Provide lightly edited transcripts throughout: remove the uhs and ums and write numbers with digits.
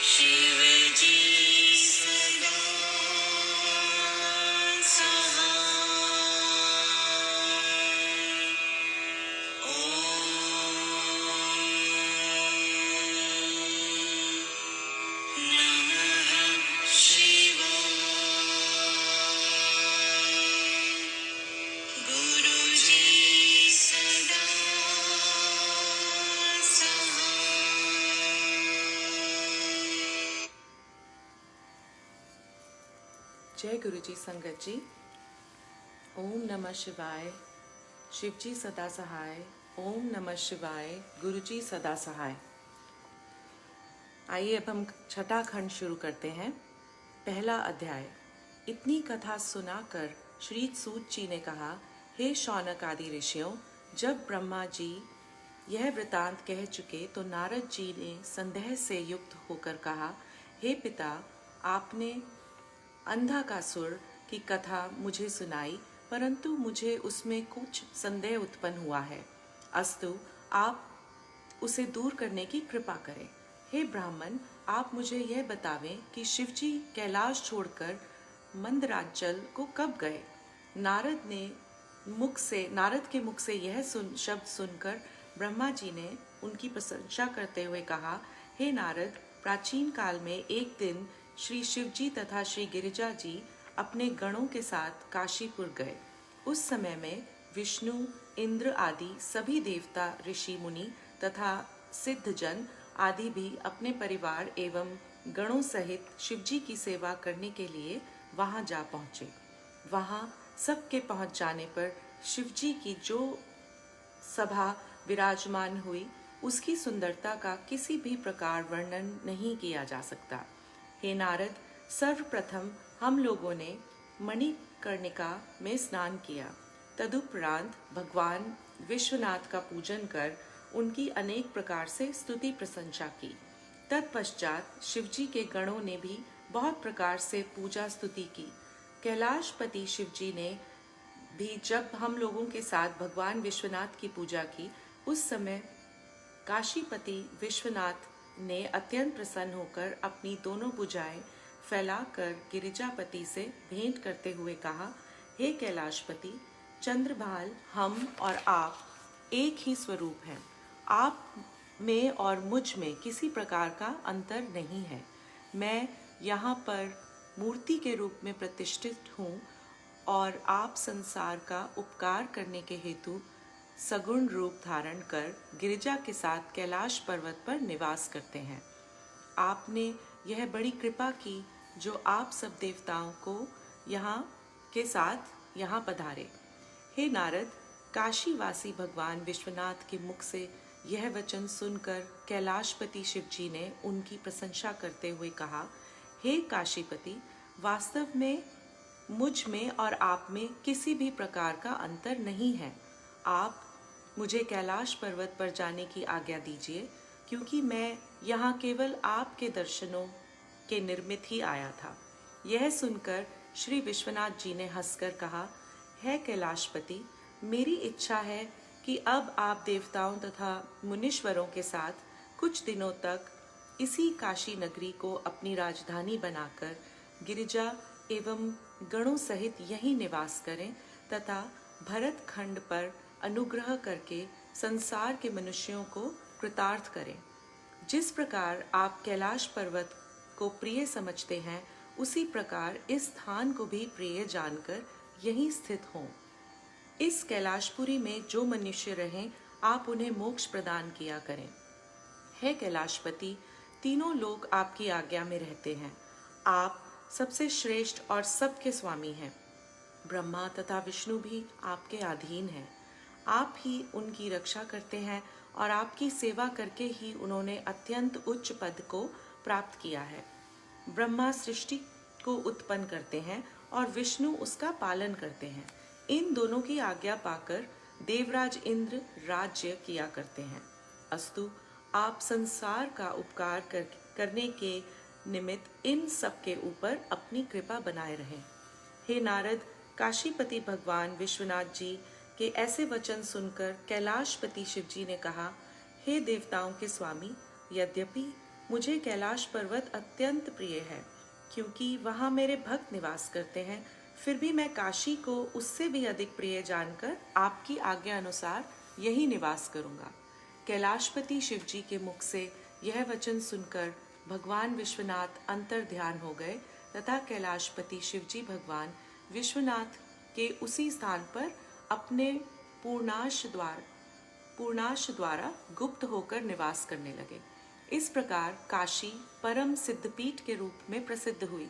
शिवजी सदा सहाय। ओम नमः शिवाय। गुरुजी सदा सहाय। जय गुरुजी संगत जी। ओम नमः शिवाय। शिवजी सदा सहाय। ओम नमः शिवाय। गुरुजी सदा सहाय। आइए अब हम छठा खंड शुरू करते हैं। पहला अध्याय। इतनी कथा सुनाकर श्री सूत जी ने कहा, हे शौनक आदि ऋषियों, जब ब्रह्मा जी यह वृतांत कह चुके तो नारद जी ने संदेह से युक्त होकर कहा, हे पिता, आपने अंधकासुर की कथा मुझे सुनाई, परंतु मुझे उसमें कुछ संदेह उत्पन्न हुआ है। अस्तु, आप उसे दूर करने की कृपा करें। हे ब्राह्मण, आप मुझे यह बतावें कि शिवजी कैलाश छोड़कर मंदराचल को कब गए। नारद के मुख से यह शब्द सुनकर ब्रह्मा जी ने उनकी प्रशंसा करते हुए कहा, हे नारद, प्राचीन काल में एक दिन श्री शिवजी तथा श्री गिरिजा जी अपने गणों के साथ काशीपुर गए। उस समय में विष्णु, इंद्र आदि सभी देवता, ऋषि मुनि तथा सिद्धजन आदि भी अपने परिवार एवं गणों सहित शिवजी की सेवा करने के लिए वहां जा पहुंचे। वहां सबके पहुंच जाने पर शिवजी की जो सभा विराजमान हुई, उसकी सुंदरता का किसी भी प्रकार वर्णन नहीं किया जा सकता। हे नारद, सर्वप्रथम हम लोगों ने मणिकर्णिका में स्नान किया। तदुपरांत भगवान विश्वनाथ का पूजन कर उनकी अनेक प्रकार से स्तुति प्रशंसा की। तत्पश्चात शिवजी के गणों ने भी बहुत प्रकार से पूजा स्तुति की। कैलाशपति शिवजी ने भी जब हम लोगों के साथ भगवान विश्वनाथ की पूजा की, उस समय काशीपति विश्वनाथ ने अत्यंत प्रसन्न होकर अपनी दोनों भुजाएं फैलाकर गिरिजापति से भेंट करते हुए कहा, हे कैलाशपति, चंद्रभाल, हम और आप एक ही स्वरूप हैं। आप में और मुझ में किसी प्रकार का अंतर नहीं है। मैं यहाँ पर मूर्ति के रूप में प्रतिष्ठित हूँ और आप संसार का उपकार करने के हेतु सगुण रूप धारण कर गिरिजा के साथ कैलाश पर्वत पर निवास करते हैं। आपने यह बड़ी कृपा की जो आप सब देवताओं को यहाँ के साथ यहाँ पधारे। हे नारद, काशीवासी भगवान विश्वनाथ के मुख से यह वचन सुनकर कैलाशपति शिवजी ने उनकी प्रशंसा करते हुए कहा, हे काशीपति, वास्तव में मुझ में और आप में किसी भी प्रकार का अंतर नहीं है। आप मुझे कैलाश पर्वत पर जाने की आज्ञा दीजिए, क्योंकि मैं यहाँ केवल आपके दर्शनों के निमित्त ही आया था। यह सुनकर श्री विश्वनाथ जी ने हंसकर कहा, हे कैलाशपति, मेरी इच्छा है कि अब आप देवताओं तथा मुनीश्वरों के साथ कुछ दिनों तक इसी काशी नगरी को अपनी राजधानी बनाकर गिरिजा एवं गणों सहित यहीं निवास करें तथा भरत खंड पर अनुग्रह करके संसार के मनुष्यों को कृतार्थ करें। जिस प्रकार आप कैलाश पर्वत को प्रिय समझते हैं, उसी प्रकार इस स्थान को भी प्रिय जानकर यहीं स्थित हों। इस कैलाशपुरी में जो मनुष्य रहें, आप उन्हें मोक्ष प्रदान किया करें। हे कैलाशपति, तीनों लोग आपकी आज्ञा में रहते हैं। आप सबसे श्रेष्ठ और सबके स्वामी हैं। ब्रह्मा तथा विष्णु भी आपके अधीन हैं। आप ही उनकी रक्षा करते हैं और आपकी सेवा करके ही उन्होंने अत्यंत उच्च पद को प्राप्त किया है। ब्रह्मा सृष्टि को उत्पन्न करते हैं और विष्णु उसका पालन करते हैं। इन दोनों की आज्ञा पाकर देवराज इंद्र राज्य किया करते हैं। अस्तु, आप संसार का उपकार करने के निमित्त इन सब के ऊपर अपनी कृपा बनाए रहें। हे नारद, काशीपति भगवान विश्वनाथ जी के ऐसे वचन सुनकर कैलाशपति शिवजी ने कहा, हे देवताओं के स्वामी, यद्यपि मुझे कैलाश पर्वत अत्यंत प्रिय है, क्योंकि वहाँ मेरे भक्त निवास करते हैं। फिर भी मैं काशी को उससे भी अधिक प्रिय जानकर आपकी आज्ञा अनुसार यही निवास करूँगा। कैलाशपति शिवजी के मुख से यह वचन सुनकर भगवान विश्वनाथ अंतर ध्यान हो गए तथा कैलाशपति शिवजी भगवान विश्वनाथ के उसी स्थान पर अपने पूर्णाश द्वारा गुप्त होकर निवास करने लगे। इस प्रकार काशी परम सिद्धपीठ के रूप में प्रसिद्ध हुई।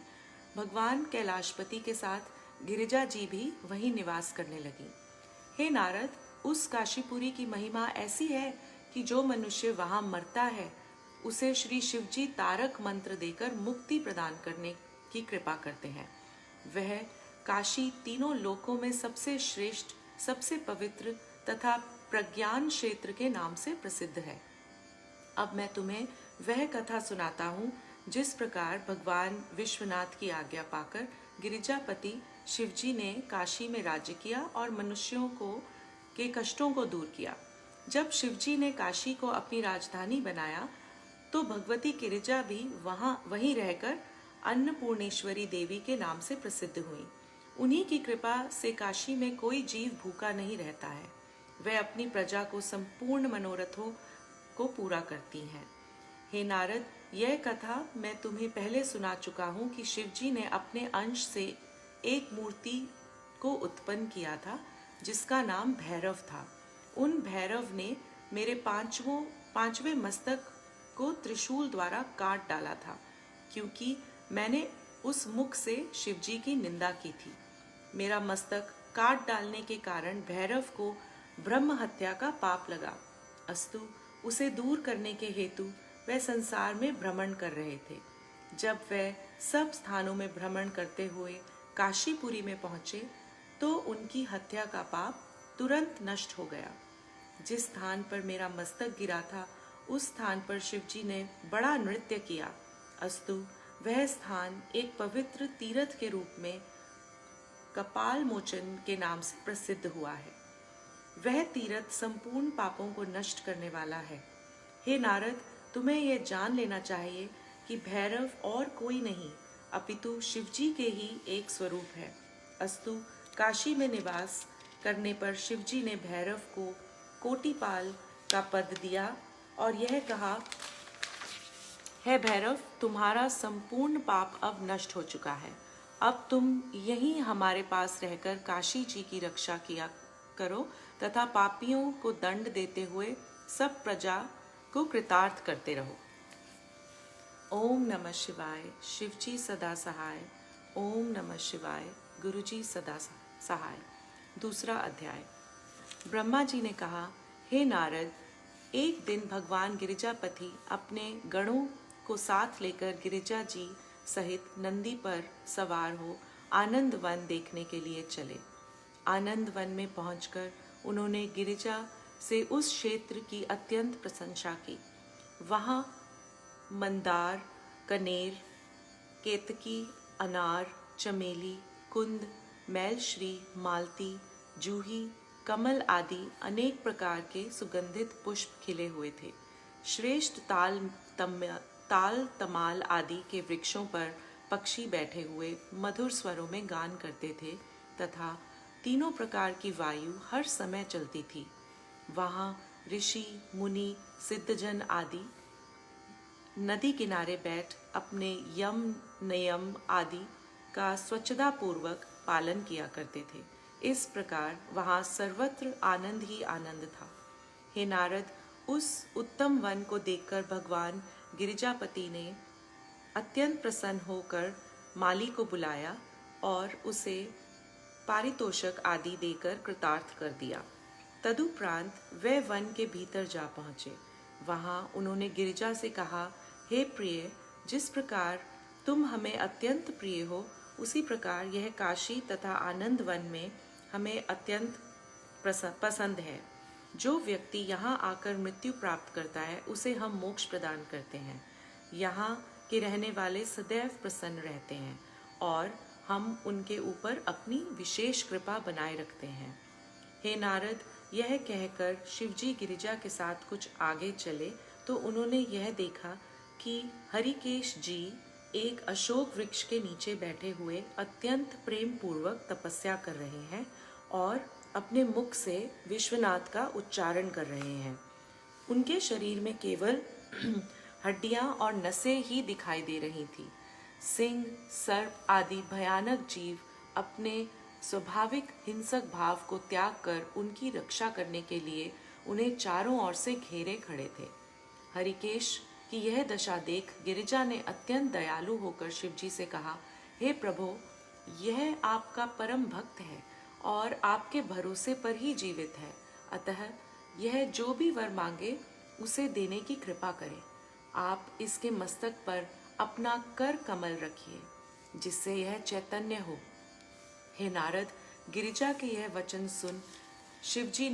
भगवान कैलाशपति के साथ गिरिजा जी भी वहीं निवास करने लगी। हे नारद, उस काशीपुरी की महिमा ऐसी है कि जो मनुष्य वहां मरता है उसे श्री शिवजी तारक मंत्र देकर मुक्ति प्रदान करने की कृपा करते हैं। वह काशी तीनों लोकों में सबसे श्रेष्ठ, सबसे पवित्र तथा प्रज्ञान क्षेत्र के नाम से प्रसिद्ध है। अब मैं तुम्हें वह कथा सुनाता हूँ जिस प्रकार भगवान विश्वनाथ की आज्ञा पाकर गिरिजापति शिवजी ने काशी में राज्य किया और मनुष्यों के कष्टों को दूर किया। जब शिवजी ने काशी को अपनी राजधानी बनाया तो भगवती गिरिजा भी वहीं रहकर अन्नपूर्णेश्वरी देवी के नाम से प्रसिद्ध हुई। उन्हीं की कृपा से काशी में कोई जीव भूखा नहीं रहता है। वह अपनी प्रजा को संपूर्ण मनोरथों को पूरा करती हैं। हे नारद, यह कथा मैं तुम्हें पहले सुना चुका हूँ कि शिवजी ने अपने अंश से एक मूर्ति को उत्पन्न किया था जिसका नाम भैरव था। उन भैरव ने मेरे पांचवें मस्तक को त्रिशूल द्वारा काट डाला था, क्योंकि मैंने उस मुख से शिवजी की निंदा की थी। मेरा मस्तक काट डालने के कारण भैरव को ब्रह्म हत्या का पाप लगा। अस्तु, उसे दूर करने के हेतु वह संसार में भ्रमण कर रहे थे। जब वह सब स्थानों में भ्रमण करते हुए काशीपुरी में पहुंचे तो उनकी हत्या का पाप तुरंत नष्ट हो गया। जिस स्थान पर मेरा मस्तक गिरा था उस स्थान पर शिवजी ने बड़ा नृत्य किया। अस्तु, वह स्थान एक पवित्र तीर्थ के रूप में कपाल मोचन के नाम से प्रसिद्ध हुआ है। वह तीर्थ संपूर्ण पापों को नष्ट करने वाला है। हे नारद, तुम्हें यह जान लेना चाहिए कि भैरव और कोई नहीं अपितु शिवजी के ही एक स्वरूप है। अस्तु, काशी में निवास करने पर शिवजी ने भैरव को कोटिपाल का पद दिया और यह कहा, हे भैरव, तुम्हारा संपूर्ण पाप अब नष्ट हो चुका है। अब तुम यहीं हमारे पास रहकर काशी जी की रक्षा किया करो तथा पापियों को दंड देते हुए सब प्रजा को कृतार्थ करते रहो। ओम नमः शिवाय, शिवजी सदा सहाय। ओम नमः शिवाय, गुरुजी सदा सहाय। दूसरा अध्याय। ब्रह्मा जी ने कहा, हे नारद, एक दिन भगवान गिरिजापति अपने गणों को साथ लेकर गिरिजा जी सहित नंदी पर सवार हो आनंद वन देखने के लिए चले। आनंद वन में पहुंचकर उन्होंने गिरिजा से उस क्षेत्र की अत्यंत प्रशंसा की। वहाँ मंदार, कनेर, केतकी, अनार, चमेली, कुंद, मैलश्री, मालती, जूही, कमल आदि अनेक प्रकार के सुगंधित पुष्प खिले हुए थे। श्रेष्ठ ताल तमाल आदि के वृक्षों पर पक्षी बैठे हुए मधुर स्वरों में गान करते थे तथा तीनों प्रकार की वायु हर समय चलती थी। वहाँ ऋषि, मुनि, सिद्धजन आदि नदी किनारे बैठ अपने यम नियम आदि का स्वच्छता पूर्वक पालन किया करते थे। इस प्रकार वहाँ सर्वत्र आनंद ही आनंद था। हे नारद, उस उत्तम वन को देखकर भगवान गिरिजापति ने अत्यंत प्रसन्न होकर माली को बुलाया और उसे पारितोषक आदि देकर कृतार्थ कर दिया। तदुपरांत वे वन के भीतर जा पहुँचे। वहाँ उन्होंने गिरिजा से कहा, हे प्रिय, जिस प्रकार तुम हमें अत्यंत प्रिय हो, उसी प्रकार यह काशी तथा आनंद वन में हमें अत्यंत पसंद है। जो व्यक्ति यहाँ आकर मृत्यु प्राप्त करता है उसे हम मोक्ष प्रदान करते हैं। यहाँ के रहने वाले सदैव प्रसन्न रहते हैं और हम उनके ऊपर अपनी विशेष कृपा बनाए रखते हैं। हे नारद, यह कहकर शिवजी गिरिजा के साथ कुछ आगे चले तो उन्होंने यह देखा कि हरिकेश जी एक अशोक वृक्ष के नीचे बैठे हुए अत्यंत प्रेम पूर्वक तपस्या कर रहे हैं और अपने मुख से विश्वनाथ का उच्चारण कर रहे हैं। उनके शरीर में केवल हड्डियां और नसें ही दिखाई दे रही थी। सिंह, सर्प आदि भयानक जीव अपने स्वाभाविक हिंसक भाव को त्याग कर उनकी रक्षा करने के लिए उन्हें चारों ओर से घेरे खड़े थे। हरिकेश की यह दशा देख गिरिजा ने अत्यंत दयालु होकर शिवजी से कहा, हे प्रभो, यह आपका परम भक्त है और आपके भरोसे पर ही जीवित है, अतः यह जो भी वर मांगे उसे देने की कृपा करें। आप इसके मस्तक पर अपना कर कमल रखिए जिससे यह चैतन्य हो। हे नारद, गिरिजा के यह वचन सुन शिवजी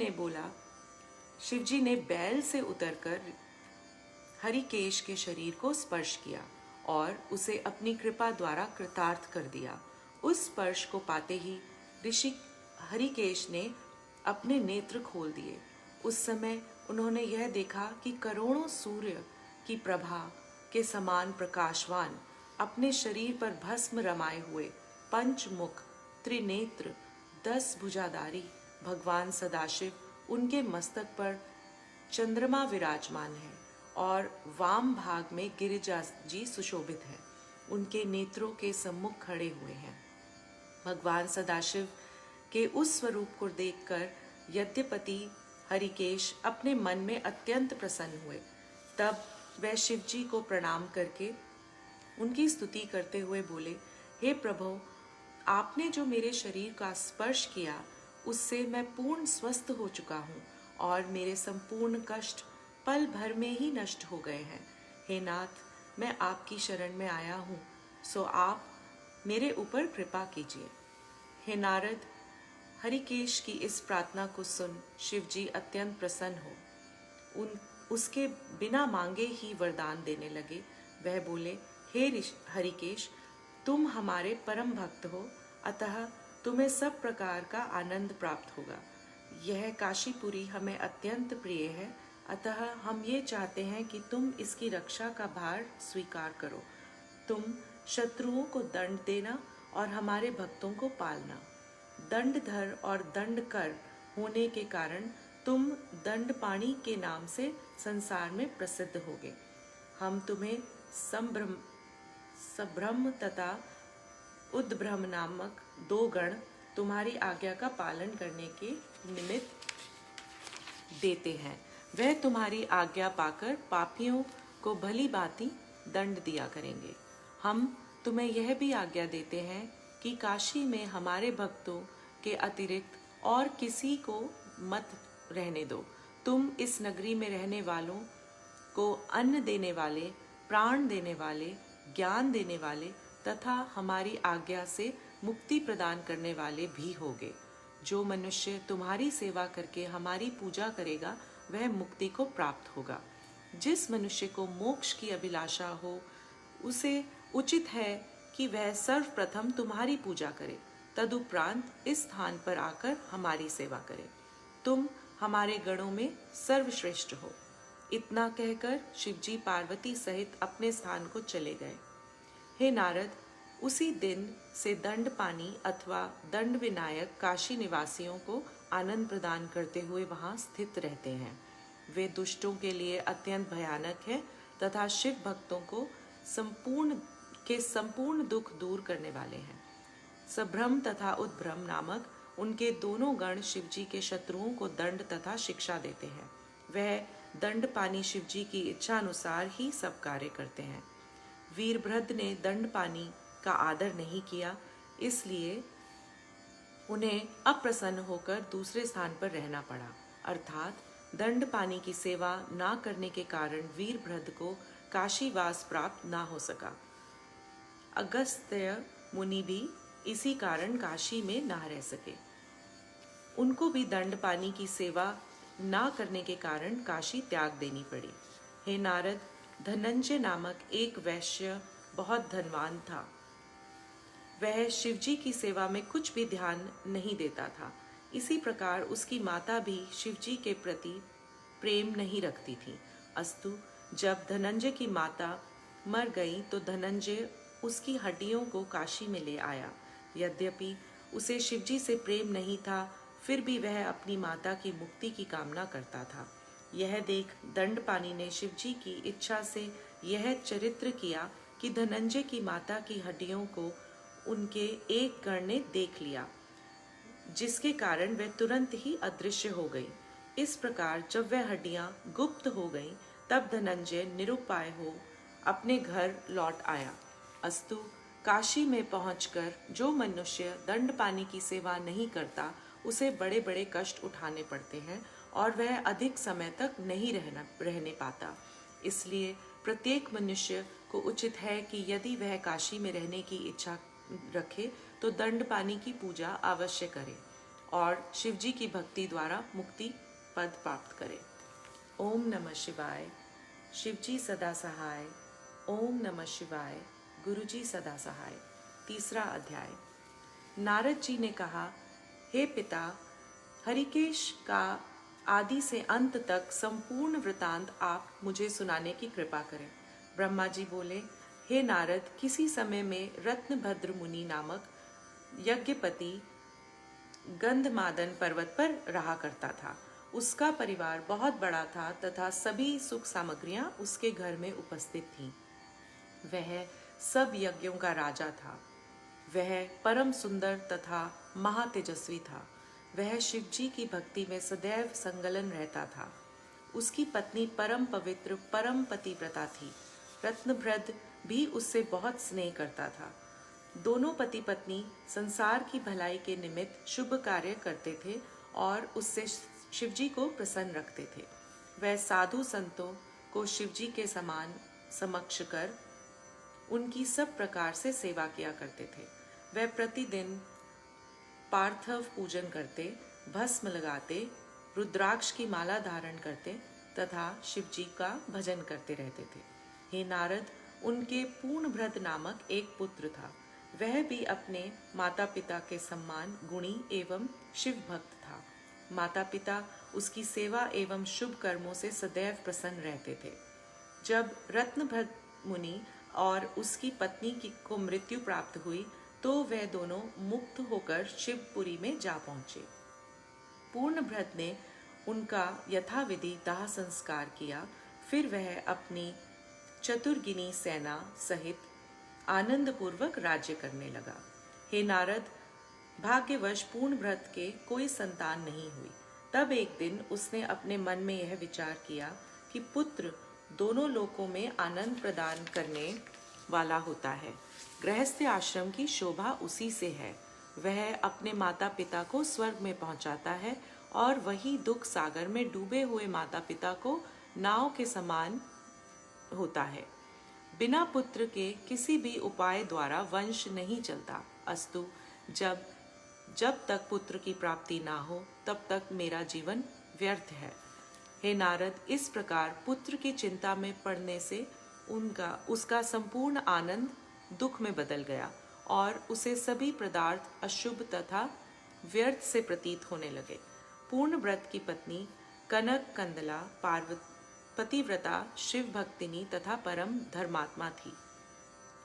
ने बैल से उतरकर हरिकेश के शरीर को स्पर्श किया और उसे अपनी कृपा द्वारा कृतार्थ कर दिया। उस स्पर्श को पाते ही ऋषि हरिकेश ने अपने नेत्र खोल दिए। उस समय उन्होंने यह देखा कि करोड़ों सूर्य की प्रभा के समान प्रकाशवान, अपने शरीर पर भस्म रमाए हुए, पंचमुख, त्रिनेत्र, 10 भुजाधारी भगवान सदाशिव उनके मस्तक पर चंद्रमा विराजमान है और वाम भाग में गिरिजा जी सुशोभित है। उनके नेत्रों के सम्मुख खड़े हुए हैं। भगवान सदाशिव के उस स्वरूप को देखकर यद्यपति हरिकेश अपने मन में अत्यंत प्रसन्न हुए। तब वह शिव जी को प्रणाम करके उनकी स्तुति करते हुए बोले, हे प्रभु, आपने जो मेरे शरीर का स्पर्श किया उससे मैं पूर्ण स्वस्थ हो चुका हूँ और मेरे संपूर्ण कष्ट पल भर में ही नष्ट हो गए हैं। हे नाथ, मैं आपकी शरण में आया हूँ, सो आप मेरे ऊपर कृपा कीजिए। हे नारद, हरिकेश की इस प्रार्थना को सुन शिवजी अत्यंत प्रसन्न हो उसके बिना मांगे ही वरदान देने लगे। वह बोले, हे हरिकेश, तुम हमारे परम भक्त हो, अतः तुम्हें सब प्रकार का आनंद प्राप्त होगा। यह काशीपुरी हमें अत्यंत प्रिय है, अतः हम ये चाहते हैं कि तुम इसकी रक्षा का भार स्वीकार करो। तुम शत्रुओं को दंड देना और हमारे भक्तों को पालना। दंडधर और दंडकर होने के कारण तुम दंडपाणी के नाम से संसार में प्रसिद्ध होगे। हम तुम्हें संभ्रम तथा उद्भ्रम नामक 2 गण तुम्हारी आज्ञा का पालन करने के निमित्त देते हैं। वह तुम्हारी आज्ञा पाकर पापियों को भली भांति दंड दिया करेंगे। हम तुम्हें यह भी आज्ञा देते हैं कि काशी में हमारे भक्तों के अतिरिक्त और किसी को मत रहने दो। तुम इस नगरी में रहने वालों को अन्न देने वाले, प्राण देने वाले, ज्ञान देने वाले तथा हमारी आज्ञा से मुक्ति प्रदान करने वाले भी होगे। जो मनुष्य तुम्हारी सेवा करके हमारी पूजा करेगा वह मुक्ति को प्राप्त होगा। जिस मनुष्य को मोक्ष की अभिलाषा हो उसे उचित है कि वह सर्वप्रथम तुम्हारी पूजा करे, तदुपरांत इस स्थान पर आकर हमारी सेवा करे। तुम हमारे गणों में सर्वश्रेष्ठ हो। इतना कहकर शिवजी पार्वती सहित अपने स्थान को चले गए। हे नारद, उसी दिन से दंडपानी अथवा दंड विनायक काशी निवासियों को आनंद प्रदान करते हुए वहां स्थित रहते हैं। वे दुष्टों के लिए अत्यंत भयानक है तथा शिव भक्तों को संपूर्ण दुख दूर करने वाले हैं। संभ्रम तथा उद्भ्रम नामक उनके दोनों गण शिवजी के शत्रुओं को दंड तथा शिक्षा देते हैं। वह दंडपानी शिवजी की इच्छा अनुसार ही सब कार्य करते हैं। वीरभद्र ने दंडपानी का आदर नहीं किया, इसलिए उन्हें अप्रसन्न होकर दूसरे स्थान पर रहना पड़ा। अर्थात दंडपानी की सेवा ना करने के कारण वीरभद्र को काशीवास प्राप्त ना हो सका। अगस्त्य मुनि भी इसी कारण काशी में ना रह सके। उनको भी दंडपानी की सेवा ना करने के कारण काशी त्याग देनी पड़ी। हे नारद, धनंजय नामक एक वैश्य बहुत धनवान था। वह शिवजी की सेवा में कुछ भी ध्यान नहीं देता था। इसी प्रकार उसकी माता भी शिवजी के प्रति प्रेम नहीं रखती थी। अस्तु, जब धनंजय की माता मर गई तो धनंजय उसकी हड्डियों को काशी में ले आया। यद्यपि उसे शिवजी से प्रेम नहीं था, फिर भी वह अपनी माता की मुक्ति की कामना करता था। यह देख दंडपानी ने शिवजी की इच्छा से यह चरित्र किया कि धनंजय की माता की हड्डियों को उनके एक गण ने देख लिया, जिसके कारण वह तुरंत ही अदृश्य हो गई। इस प्रकार जब वह हड्डियां गुप्त हो गईं, तब धनंजय निरुपाय हो अपने घर लौट आया। अस्तु, काशी में पहुंचकर जो मनुष्य दंडपानी की सेवा नहीं करता, उसे बड़े बड़े कष्ट उठाने पड़ते हैं और वह अधिक समय तक नहीं रहने पाता। इसलिए प्रत्येक मनुष्य को उचित है कि यदि वह काशी में रहने की इच्छा रखे तो दंडपानी की पूजा अवश्य करे और शिवजी की भक्ति द्वारा मुक्ति पद प्राप्त करे। ओम नमः शिवाय। शिवजी सदा सहाय। ओम नमः शिवाय। गुरुजी सदा सहाय। तीसरा अध्याय। नारद जी ने कहा, हे पिता, हरिकेश का आदि से अंत तक संपूर्ण वृतांत आप मुझे सुनाने की कृपा करें। ब्रह्मा जी बोले, हे नारद, किसी समय में रत्नभद्र मुनि नामक यज्ञपति गंधमादन पर्वत पर रहा करता था। उसका परिवार बहुत बड़ा था तथा सभी सुख सामग्रियां उसके घर में उपस्थित थीं। वह सब यज्ञों का राजा था। वह परम सुंदर तथा महातेजस्वी था। वह शिवजी की भक्ति में सदैव संलग्न रहता था। उसकी पत्नी परम पवित्र परम पतिव्रता थी। रत्नभद्र भी उससे बहुत स्नेह करता था। दोनों पति पत्नी संसार की भलाई के निमित्त शुभ कार्य करते थे और उससे शिवजी को प्रसन्न रखते थे। वह साधु संतों को शिवजी के समान समक्ष कर उनकी सब प्रकार से सेवा किया करते थे। वह प्रतिदिन पार्थव पूजन करते, भस्म लगाते, रुद्राक्ष की माला धारण करते तथा शिवजी का भजन करते रहते थे। हे नारद, उनके पूर्णभद्र नामक एक पुत्र था। वह भी अपने माता पिता के समान गुणी एवं शिव भक्त था। माता पिता उसकी सेवा एवं शुभ कर्मों से सदैव प्रसन्न रहते थे। जब रत्नभद्र मुनि और उसकी पत्नी को मृत्यु प्राप्त हुई तो वह दोनों मुक्त होकर शिवपुरी में जा पहुंचे। पूर्णभद्र ने उनका यथाविधि दाह संस्कार किया। फिर वह अपनी चतुर्गिनी सेना सहित आनंद पूर्वक राज्य करने लगा। हे नारद, भाग्यवश पूर्णभद्र के कोई संतान नहीं हुई। तब एक दिन उसने अपने मन में यह विचार किया कि पुत्र दोनों लोकों में आनंद प्रदान करने वाला होता है। गृहस्थ आश्रम की शोभा उसी से है। वह अपने माता पिता को स्वर्ग में पहुंचाता है और वही दुख सागर में डूबे हुए माता पिता को नाव के समान होता है। बिना पुत्र के किसी भी उपाय द्वारा वंश नहीं चलता। अस्तु, जब तक पुत्र की प्राप्ति ना हो तब तक मेरा जीवन व्यर्थ है। हे नारद, इस प्रकार पुत्र की चिंता में पड़ने से उसका संपूर्ण आनंद दुख में बदल गया और उसे सभी पदार्थ अशुभ तथा व्यर्थ से प्रतीत होने लगे। पूर्णव्रत की पत्नी कनक कंदला पतिव्रता, शिव भक्तिनी तथा परम धर्मात्मा थी।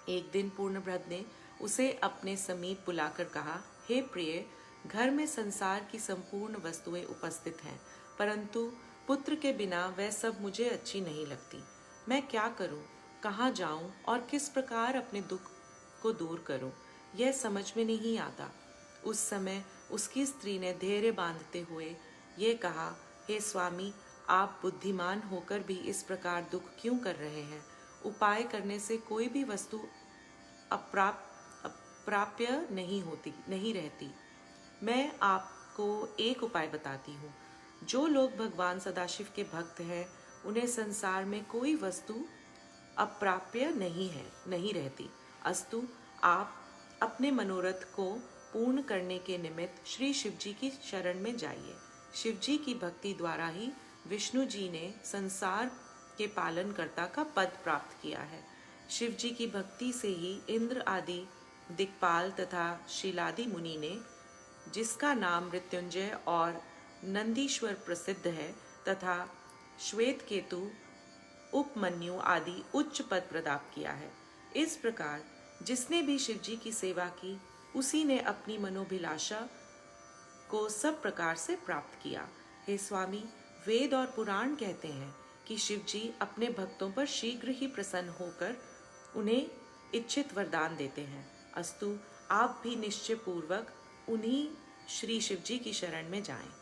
एक दिन पूर्णव्रत ने उसे अपने समीप बुलाकर कहा, हे प्रिय, घर में संसार की संपूर्ण वस्तुएं उपस्थित हैं, परंतु पुत्र के बिना वह सब मुझे अच्छी नहीं लगती। मैं क्या करूं, कहाँ जाऊं और किस प्रकार अपने दुख को दूर करूं, यह समझ में नहीं आता। उस समय उसकी स्त्री ने धैर्य बांधते हुए ये कहा, हे स्वामी, आप बुद्धिमान होकर भी इस प्रकार दुख क्यों कर रहे हैं? उपाय करने से कोई भी वस्तु अप्राप्य नहीं रहती। मैं आपको एक उपाय बताती हूँ। जो लोग भगवान सदाशिव के भक्त हैं, उन्हें संसार में कोई वस्तु अप्राप्य नहीं रहती। अस्तु, आप अपने मनोरथ को पूर्ण करने के निमित्त श्री शिवजी की शरण में जाइए। शिवजी की भक्ति द्वारा ही विष्णु जी ने संसार के पालनकर्ता का पद प्राप्त किया है। शिवजी की भक्ति से ही इंद्र आदि दिक्पाल तथा शीलादि मुनि ने, जिसका नाम मृत्युंजय और नंदीश्वर प्रसिद्ध है, तथा श्वेत केतु उपमन्यु आदि उच्च पद प्राप्त किया है। इस प्रकार जिसने भी शिव जी की सेवा की उसी ने अपनी मनोभिलाषा को सब प्रकार से प्राप्त किया। हे स्वामी, वेद और पुराण कहते हैं कि शिव जी अपने भक्तों पर शीघ्र ही प्रसन्न होकर उन्हें इच्छित वरदान देते हैं। अस्तु, आप भी निश्चय पूर्वक उन्हीं श्री शिव जी की शरण में जाएं।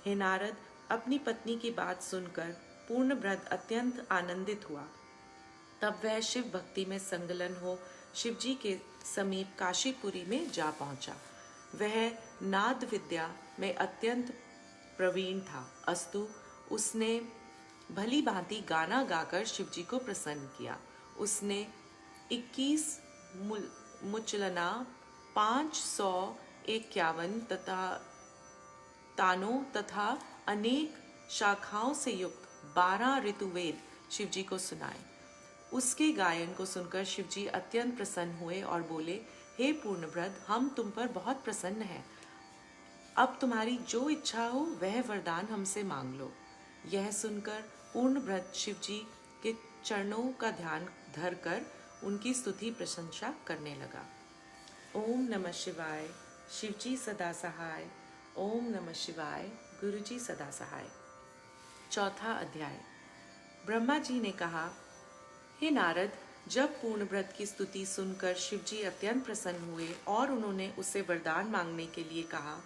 हे नारद, अपनी पत्नी की बात सुनकर पूर्णभद्र अत्यंत आनंदित हुआ। तब वह शिव भक्ति में संलग्न हो शिव जी के समीप काशीपुरी में जा पहुंचा। वह नाद विद्या में अत्यंत प्रवीण था। अस्तु, उसने भली भांति गाना गाकर शिव जी को प्रसन्न किया। उसने 21 मुचलना 551 तथा तानों तथा अनेक शाखाओं से युक्त 12 ऋतुवेद शिव जी को सुनाए। उसके गायन को सुनकर शिव जी अत्यंत प्रसन्न हुए और बोले, हे पूर्णभद्र, हम तुम पर बहुत प्रसन्न हैं। अब तुम्हारी जो इच्छा हो वह वरदान हमसे मांग लो। यह सुनकर पूर्णभद्र शिव जी के चरणों का ध्यान धर कर उनकी स्तुति प्रशंसा करने लगा। ओम नमः शिवाय। शिव जी सदा सहाय। ओम नमः शिवाय। गुरु जी सदा सहाय। चौथा अध्याय। ब्रह्मा जी ने कहा, हे नारद, जब पूर्णभद्र की स्तुति सुनकर शिव जी अत्यंत प्रसन्न हुए और उन्होंने उससे वरदान मांगने के लिए कहा,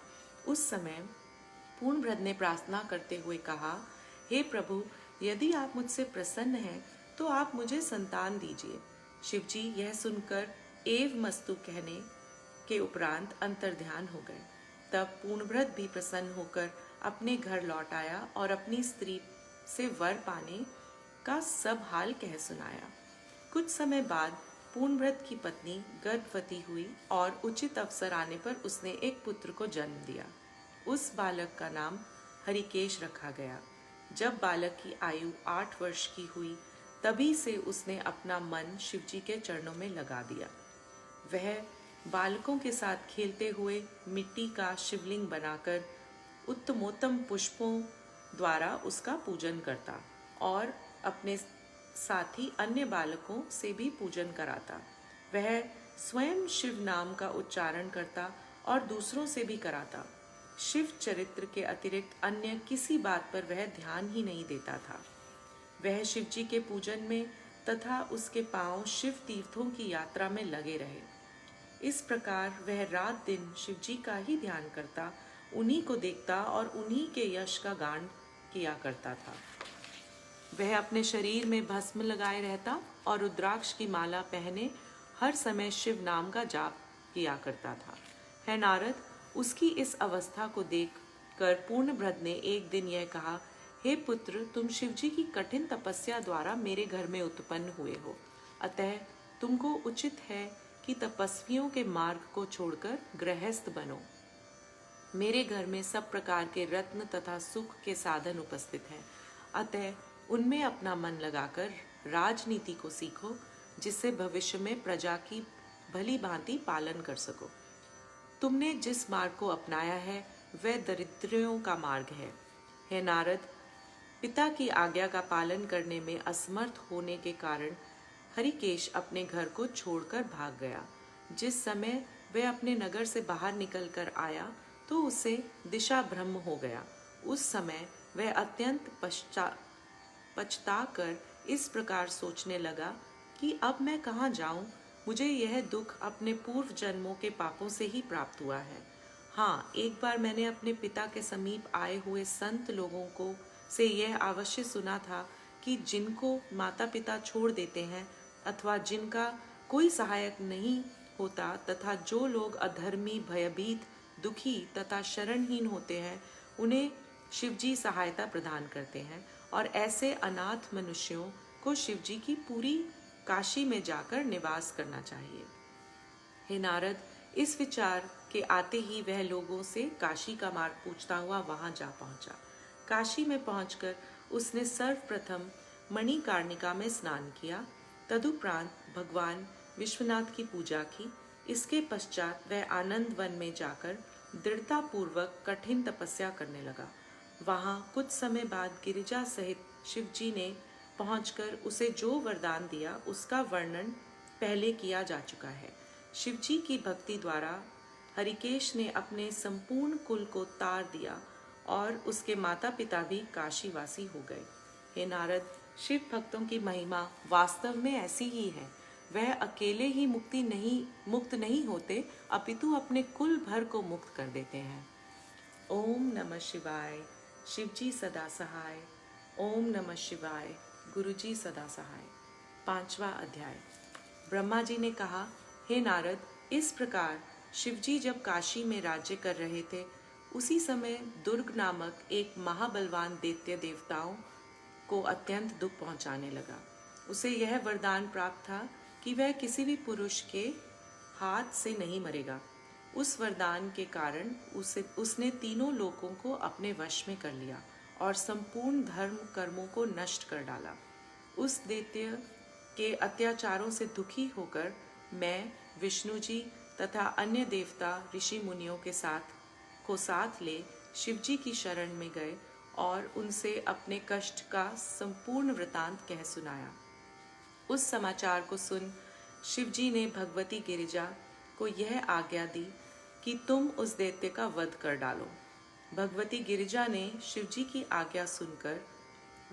उस समय पूर्णभद्र ने प्रार्थना करते हुए कहा, हे प्रभु, यदि आप मुझसे प्रसन्न हैं तो आप मुझे संतान दीजिए। शिव जी यह सुनकर एव मस्तु कहने के उपरांत अंतर्ध्यान हो गए। तब पूर्णभद्र भी प्रसन्न होकर अपने घर लौट आया और अपनी स्त्री से वर पाने का सब हाल कह सुनाया। कुछ समय बाद पूर्णभद्र की पत्नी गर्भवती हुई और उचित अवसर आने पर उसने एक पुत्र को जन्म दिया। उस बालक का नाम हरिकेश रखा गया। जब बालक की आयु 8 वर्ष की हुई तभी से उसने अपना मन शिव जी के चरणों में लगा दिया। वह बालकों के साथ खेलते हुए मिट्टी का शिवलिंग बनाकर उत्तमोत्तम पुष्पों द्वारा उसका पूजन करता और अपने साथी अन्य बालकों से भी पूजन कराता। वह स्वयं शिव नाम का उच्चारण करता और दूसरों से भी कराता। शिव चरित्र के अतिरिक्त अन्य किसी बात पर वह ध्यान ही नहीं देता था। वह शिव जी के पूजन में तथा उसके पांव शिव तीर्थों की यात्रा में लगे रहे। इस प्रकार वह रात दिन शिव जी का ही ध्यान करता, उन्हीं को देखता और उन्हीं के यश का गान किया करता था। वह अपने शरीर में भस्म लगाए रहता और रुद्राक्ष की माला पहने हर समय शिव नाम का जाप किया करता था। है नारद, उसकी इस अवस्था को देख कर पूर्णभद्र ने एक दिन यह कहा, हे पुत्र, तुम शिव जी की कठिन तपस्या द्वारा मेरे घर में उत्पन्न हुए हो, अतः तुमको उचित है कि तपस्वियों के मार्ग को छोड़कर गृहस्थ बनो। मेरे घर में सब प्रकार के रत्न तथा सुख के साधन उपस्थित हैं, अतः उनमें अपना मन लगाकर राजनीति को सीखो, जिससे भविष्य में प्रजा की भली भांति पालन कर सको। तुमने जिस मार्ग को अपनाया है वह दरिद्रियों का मार्ग है। हे नारद, पिता की आज्ञा का पालन करने में असमर्थ होने के कारण हरिकेश अपने घर को छोड़कर भाग गया। जिस समय वह अपने नगर से बाहर निकलकर आया तो उसे दिशा भ्रम हो गया। उस समय वह अत्यंत पछताकर इस प्रकार सोचने लगा कि अब मैं कहाँ जाऊं? मुझे यह दुख अपने पूर्व जन्मों के पापों से ही प्राप्त हुआ है। हाँ, एक बार मैंने अपने पिता के समीप आए हुए संत लोगों को से यह अवश्य सुना था कि जिनको माता पिता छोड़ देते हैं अथवा जिनका कोई सहायक नहीं होता तथा जो लोग अधर्मी, भयभीत, दुखी तथा शरणहीन होते हैं, उन्हें शिवजी सहायता प्रदान करते हैं और ऐसे अनाथ मनुष्यों को शिवजी की पूरी काशी में जाकर निवास करना चाहिए। हे नारद, इस विचार के आते ही वह लोगों से काशी का मार्ग पूछता हुआ वहां जा पहुंचा। काशी में पहुंचकर उसने सर्वप्रथम मणिकर्णिका में स्नान किया। तदुपरांत भगवान विश्वनाथ की पूजा की। इसके पश्चात वह आनंद वन में जाकर दृढ़ता पूर्वक कठिन तपस्या करने लगा। वहां कुछ समय बाद गिरिजा सहित शिवजी ने पहुंचकर उसे जो वरदान दिया उसका वर्णन पहले किया जा चुका है। शिवजी की भक्ति द्वारा हरिकेश ने अपने संपूर्ण कुल को तार दिया और उसके माता पिता भी काशीवासी हो गए। हे नारद, शिव भक्तों की महिमा वास्तव में ऐसी ही है। वह अकेले ही मुक्त नहीं होते, अपितु अपने कुल भर को मुक्त कर देते हैं। ओम नमः शिवाय। शिवजी सदा सहाय। ओम नमः शिवाय। गुरुजी सदा सहाय। 5वां अध्याय। ब्रह्मा जी ने कहा, हे नारद, इस प्रकार शिवजी जब काशी में राज्य कर रहे थे, उसी समय दुर्ग नामक एक महाबलवान दैत्य देवताओं को अत्यंत दुख पहुंचाने लगा। उसे यह वरदान प्राप्त था कि वह किसी भी पुरुष के हाथ से नहीं मरेगा। उस वरदान के कारण उसने तीनों लोकों को अपने वश में कर लिया और संपूर्ण धर्म कर्मों को नष्ट कर डाला। उस दैत्य के अत्याचारों से दुखी होकर मैं, विष्णु जी तथा अन्य देवता ऋषि मुनियों के साथ ले शिवजी की शरण में गए और उनसे अपने कष्ट का संपूर्ण वृतांत कह सुनाया। उस समाचार को सुन शिवजी ने भगवती गिरिजा को यह आज्ञा दी कि तुम उस दैत्य का वध कर डालो। भगवती गिरिजा ने शिवजी की आज्ञा सुनकर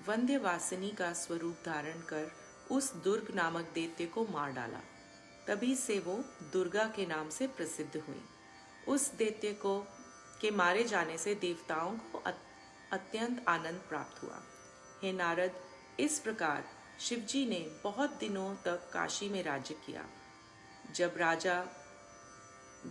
वंध्यवासिनी का स्वरूप धारण कर उस दुर्ग नामक दैत्य को मार डाला। तभी से वो दुर्गा के नाम से प्रसिद्ध हुई। उस दैत्य के मारे जाने से देवताओं को अत्यंत आनंद प्राप्त हुआ। हे नारद, इस प्रकार शिवजी ने बहुत दिनों तक काशी में राज्य किया। जब राजा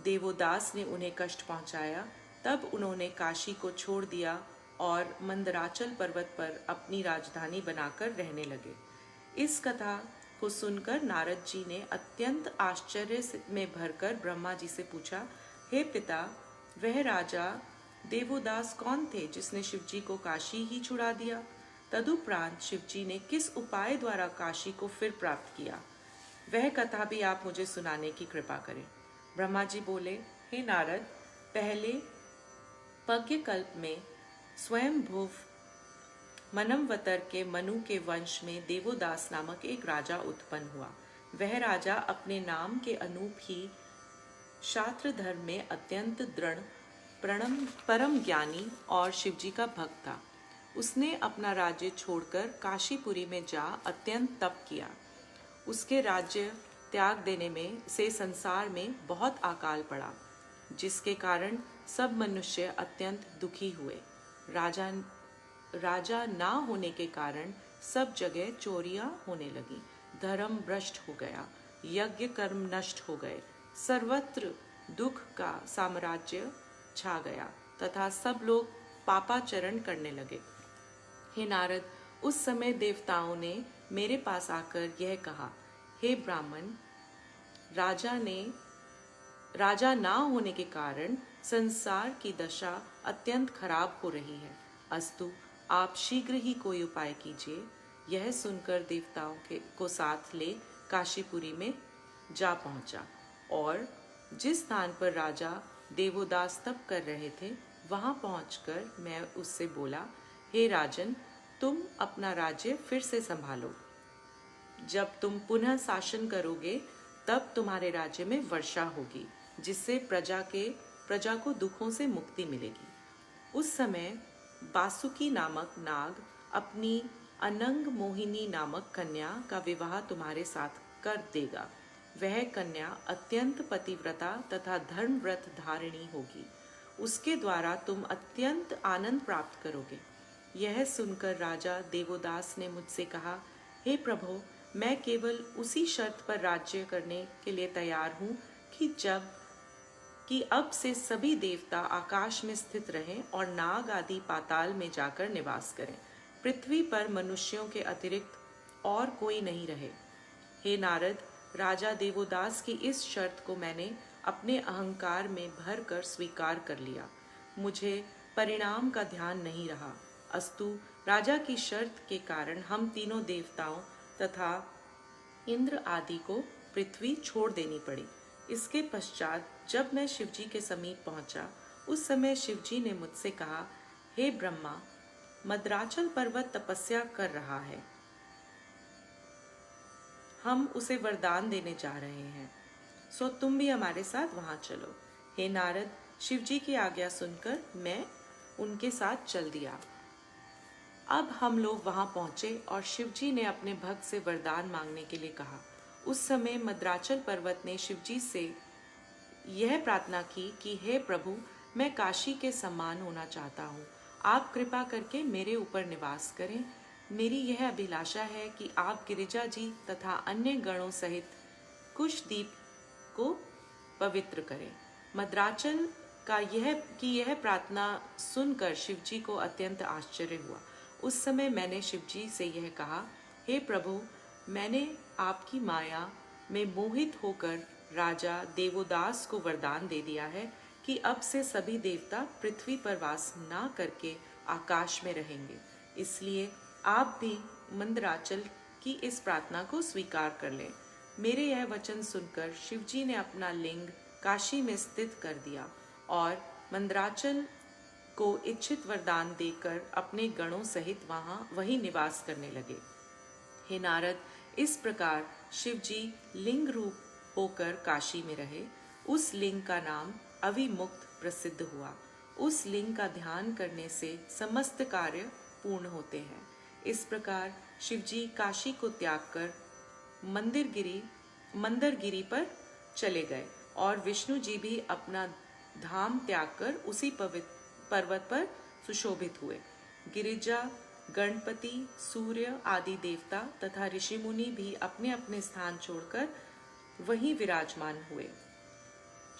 देवोदास ने उन्हें कष्ट पहुंचाया, तब उन्होंने काशी को छोड़ दिया और मंदराचल पर्वत पर अपनी राजधानी बनाकर रहने लगे। इस कथा को सुनकर नारद जी ने अत्यंत आश्चर्य में भरकर ब्रह्मा जी से पूछा, हे पिता, वह राजा देवोदास कौन थे जिसने शिवजी को काशी ही छुड़ा दिया? तदुपरांत शिवजी ने किस उपाय द्वारा काशी को फिर प्राप्त किया? वह कथा भी आप मुझे सुनाने की कृपा करें। ब्रह्मा जी बोले, हे नारद, पहले पज्ञकल्प में स्वयं भुव मनमवतर के मनु के वंश में देवोदास नामक एक राजा उत्पन्न हुआ। वह राजा अपने नाम के अनुरूप ही शास्त्र धर्म में अत्यंत दृढ़, परम ज्ञानी और शिवजी का भक्त था। उसने अपना राज्य छोड़कर काशीपुरी में जा अत्यंत तप किया। उसके राज्य त्याग देने में से संसार में बहुत अकाल पड़ा, जिसके कारण सब मनुष्य अत्यंत दुखी हुए। राजा ना होने के कारण सब जगह चोरियां होने लगी, धर्म भ्रष्ट हो गया, यज्ञ कर्म नष्ट हो गए, सर्वत्र दुख का साम्राज्य छा गया तथा सब लोग पापाचरण करने लगे। हे नारद, उस समय देवताओं ने मेरे पास आकर यह कहा, हे ब्राह्मण, राजा ना होने के कारण संसार की दशा अत्यंत खराब हो रही है। अस्तु, आप शीघ्र ही कोई उपाय कीजिए। यह सुनकर देवताओं को साथ ले काशीपुरी में जा पहुंचा और जिस स्थान पर राजा देवोदास तप कर रहे थे, वहां पहुंचकर मैं उससे बोला, हे राजन, तुम अपना राज्य फिर से संभालो। जब तुम पुनः शासन करोगे, तब तुम्हारे राज्य में वर्षा होगी, जिससे प्रजा को दुखों से मुक्ति मिलेगी। उस समय बासुकी नामक नाग अपनी अनंग मोहिनी नामक कन्या का विवाह तुम्हारे साथ कर देगा। वह कन्या अत्यंत पतिव्रता तथा धर्मव्रत धारिणी होगी। उसके द्वारा तुम अत्यंत आनंद प्राप्त करोगे। यह सुनकर राजा देवोदास ने मुझसे कहा, हे प्रभो, मैं केवल उसी शर्त पर राज्य करने के लिए तैयार हूँ कि अब से सभी देवता आकाश में स्थित रहें और नाग आदि पाताल में जाकर निवास करें। पृथ्वी पर मनुष्यों के अतिरिक्त और कोई नहीं रहे। हे नारद, राजा देवोदास की इस शर्त को मैंने अपने अहंकार में भर कर स्वीकार कर लिया। मुझे परिणाम का ध्यान नहीं रहा। अस्तु, राजा की शर्त के कारण हम तीनों देवताओं तथा इंद्र आदि को पृथ्वी छोड़ देनी पड़ी। इसके पश्चात जब मैं शिवजी के समीप पहुंचा, उस समय शिवजी ने मुझसे कहा, हे ब्रह्मा, मद्राचल पर्वत तपस्या कर रहा है। हम उसे वरदान देने जा रहे हैं, सो तुम भी हमारे साथ वहां चलो। हे नारद, शिवजी की आज्ञा सुनकर मैं उनके साथ चल दिया। अब हम लोग वहां पहुंचे और शिवजी ने अपने भक्त से वरदान मांगने के लिए कहा। उस समय मद्राचल पर्वत ने शिवजी से यह प्रार्थना की कि हे प्रभु, मैं काशी के समान होना चाहता हूँ। आप कृपा करके मेरे ऊपर निवास करें। मेरी यह अभिलाषा है कि आप गिरिजा जी तथा अन्य गणों सहित कुशदीप को पवित्र करें। मद्राचल का यह प्रार्थना सुनकर शिवजी को अत्यंत आश्चर्य हुआ। उस समय मैंने शिवजी से यह कहा, हे प्रभु, मैंने आपकी माया में मोहित होकर राजा देवोदास को वरदान दे दिया है कि अब से सभी देवता पृथ्वी पर वास ना करके आकाश में रहेंगे। इसलिए आप भी मंदराचल की इस प्रार्थना को स्वीकार कर लें। मेरे यह वचन सुनकर शिवजी ने अपना लिंग काशी में स्थित कर दिया और मंदराचल को इच्छित वरदान देकर अपने गणों सहित वहीं निवास करने लगे। हे नारद, इस प्रकार शिवजी लिंग रूप होकर काशी में रहे। उस लिंग का नाम अविमुक्त प्रसिद्ध हुआ। उस लिंग का ध्यान करने से समस्त कार्य पूर्ण होते हैं। इस प्रकार शिवजी काशी को त्याग कर मंदरगिरी पर चले गए और विष्णु जी भी अपना धाम त्याग कर उसी पर्वत पर सुशोभित हुए। गिरिजा, गणपति, सूर्य आदि देवता तथा ऋषि मुनि भी अपने अपने स्थान छोड़कर वहीं विराजमान हुए।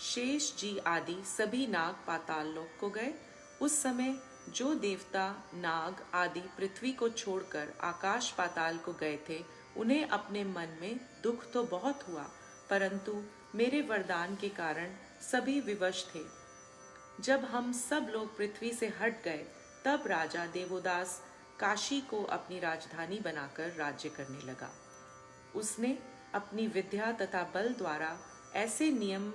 शेष जी आदि सभी नाग पाताल लोक को गए। उस समय जो देवता, नाग आदि पृथ्वी को छोड़कर आकाश पाताल को गए थे, उन्हें अपने मन में दुख तो बहुत हुआ, परंतु मेरे वरदान के कारण सभी विवश थे। जब हम सब लोग पृथ्वी से हट गए, तब राजा देवोदास काशी को अपनी राजधानी बनाकर राज्य करने लगा। उसने अपनी विद्या तथा बल द्वारा ऐसे नियम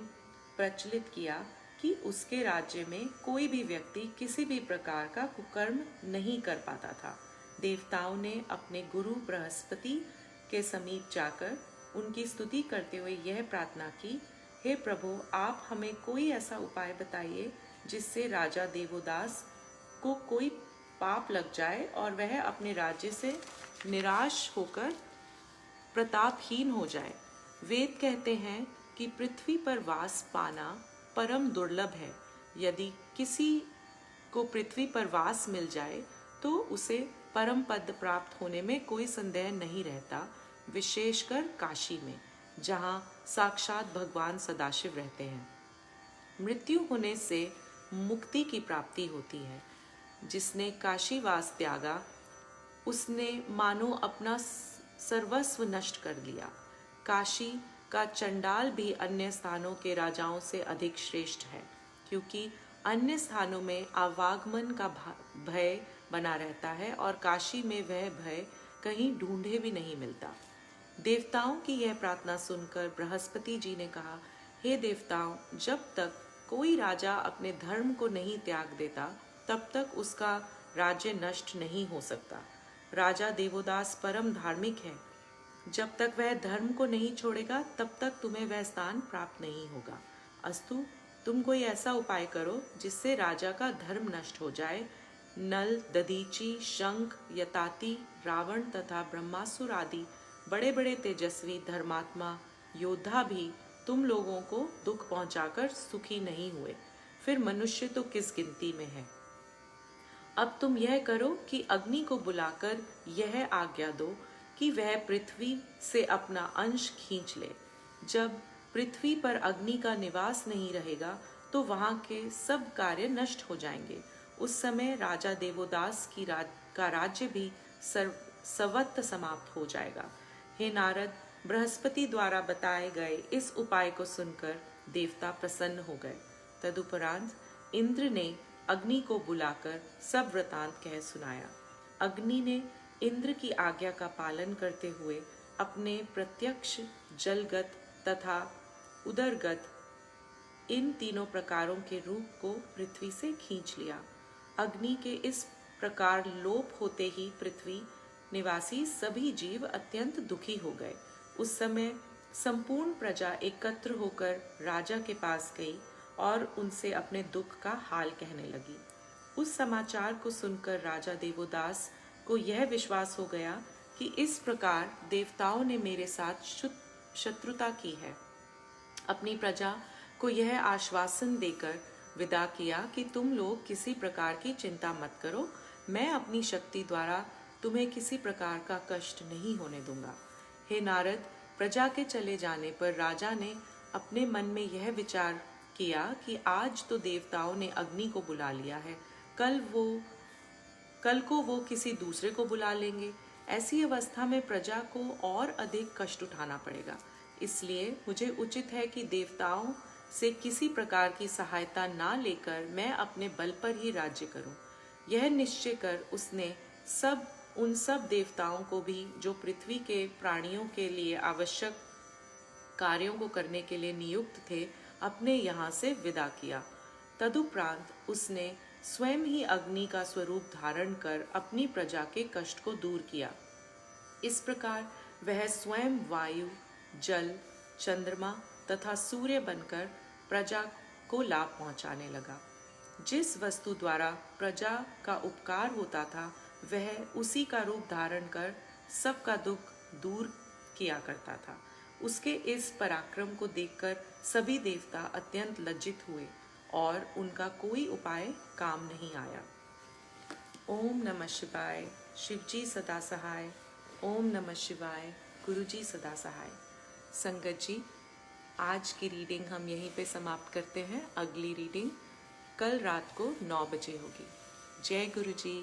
प्रचलित किया कि उसके राज्य में कोई भी व्यक्ति किसी भी प्रकार का कुकर्म नहीं कर पाता था। देवताओं ने अपने गुरु बृहस्पति के समीप जाकर उनकी स्तुति करते हुए यह प्रार्थना की, हे प्रभु, आप हमें कोई ऐसा उपाय बताइए जिससे राजा देवोदास को कोई पाप लग जाए और वह अपने राज्य से निराश होकर प्रतापहीन हो जाए। वेद कहते हैं कि पृथ्वी पर वास पाना परम दुर्लभ है। यदि किसी को पृथ्वी पर वास मिल जाए तो उसे परम पद प्राप्त होने में कोई संदेह नहीं रहता, विशेषकर काशी में, जहाँ साक्षात भगवान सदाशिव रहते हैं। मृत्यु होने से मुक्ति की प्राप्ति होती है। जिसने काशीवास त्यागा, उसने मानो अपना सर्वस्व नष्ट कर लिया। काशी का चंडाल भी अन्य स्थानों के राजाओं से अधिक श्रेष्ठ है, क्योंकि अन्य स्थानों में आवागमन का भय बना रहता है और काशी में वह भय कहीं ढूंढे भी नहीं मिलता। देवताओं की यह प्रार्थना सुनकर बृहस्पति जी ने कहा, हे देवताओं, जब तक कोई राजा अपने धर्म को नहीं त्याग देता, तब तक उसका राज्य नष्ट नहीं हो सकता। राजा देवोदास परम धार्मिक है। जब तक वह धर्म को नहीं छोड़ेगा, तब तक तुम्हें वह स्थान प्राप्त नहीं होगा। अस्तु, तुम कोई ऐसा उपाय करो जिससे राजा का धर्म नष्ट हो जाए। नल, दधीची, शंख, यताति, रावण तथा ब्रह्मासुर आदि बड़े बड़े तेजस्वी धर्मात्मा योद्धा भी तुम लोगों को दुख पहुंचाकर सुखी नहीं हुए, फिर मनुष्य तो किस गिनती में है। अब तुम यह करो कि अग्नि को बुलाकर यह आज्ञा दो कि वह पृथ्वी से अपना अंश खींच ले। जब पृथ्वी पर अग्नि का निवास नहीं रहेगा तो वहां के सब कार्य नष्ट हो जाएंगे। उस समय राजा देवोदास का राज्य भी सर्वत्र समाप्त हो जाएगा। हे नारद, बृहस्पति द्वारा बताए गए इस उपाय को सुनकर देवता प्रसन्न हो गए। तदुपरांत इंद्र ने अग्नि को बुलाकर सब वृतांत कह सुनाया। अग्नि ने इंद्र की आज्ञा का पालन करते हुए अपने प्रत्यक्ष, जलगत तथा उदरगत इन तीनों प्रकारों के रूप को पृथ्वी से खींच लिया। अग्नि के इस प्रकार लोप होते ही पृथ्वी निवासी सभी जीव अत्यंत दुखी हो गए। उस समय संपूर्ण प्रजा एकत्र होकर राजा के पास गई और उनसे अपने दुख का हाल कहने लगी। उस समाचार को सुनकर राजा देवोदास को यह विश्वास हो गया कि इस प्रकार देवताओं ने मेरे साथ शत्रुता की है। अपनी प्रजा को यह आश्वासन देकर विदा किया कि तुम लोग किसी प्रकार की चिंता मत करो, मैं अपनी शक्ति द्वारा तुम्हें किसी प्रकार का कष्ट नहीं होने दूंगा। हे नारद, प्रजा के चले जाने पर राजा ने अपने मन में यह विचार किया कि आज तो देवताओं ने अग्नि को बुला लिया है, कल को वो किसी दूसरे को बुला लेंगे। ऐसी अवस्था में प्रजा को और अधिक कष्ट उठाना पड़ेगा। इसलिए मुझे उचित है कि देवताओं से किसी प्रकार की सहायता ना लेकर मैं अपने बल पर ही राज्य करूं। यह निश्चय कर उसने उन सब देवताओं को भी जो पृथ्वी के प्राणियों के लिए आवश्यक कार्यों को करने के लिए नियुक्त थे, अपने यहाँ से विदा किया। तदुपरांत उसने स्वयं ही अग्नि का स्वरूप धारण कर अपनी प्रजा के कष्ट को दूर किया। इस प्रकार वह स्वयं वायु, जल, चंद्रमा तथा सूर्य बनकर प्रजा को लाभ पहुंचाने लगा। जिस वस्तु द्वारा प्रजा का उपकार होता था, वह उसी का रूप धारण कर सबका दुख दूर किया करता था। उसके इस पराक्रम को देखकर सभी देवता अत्यंत लज्जित हुए और उनका कोई उपाय काम नहीं आया। ओम नमः शिवाय। शिवजी सदा सहाय। ओम नमः शिवाय। गुरुजी सदा सहाय। संगत जी, आज की रीडिंग हम यहीं पे समाप्त करते हैं। अगली रीडिंग कल रात को 9 बजे होगी। जय गुरुजी।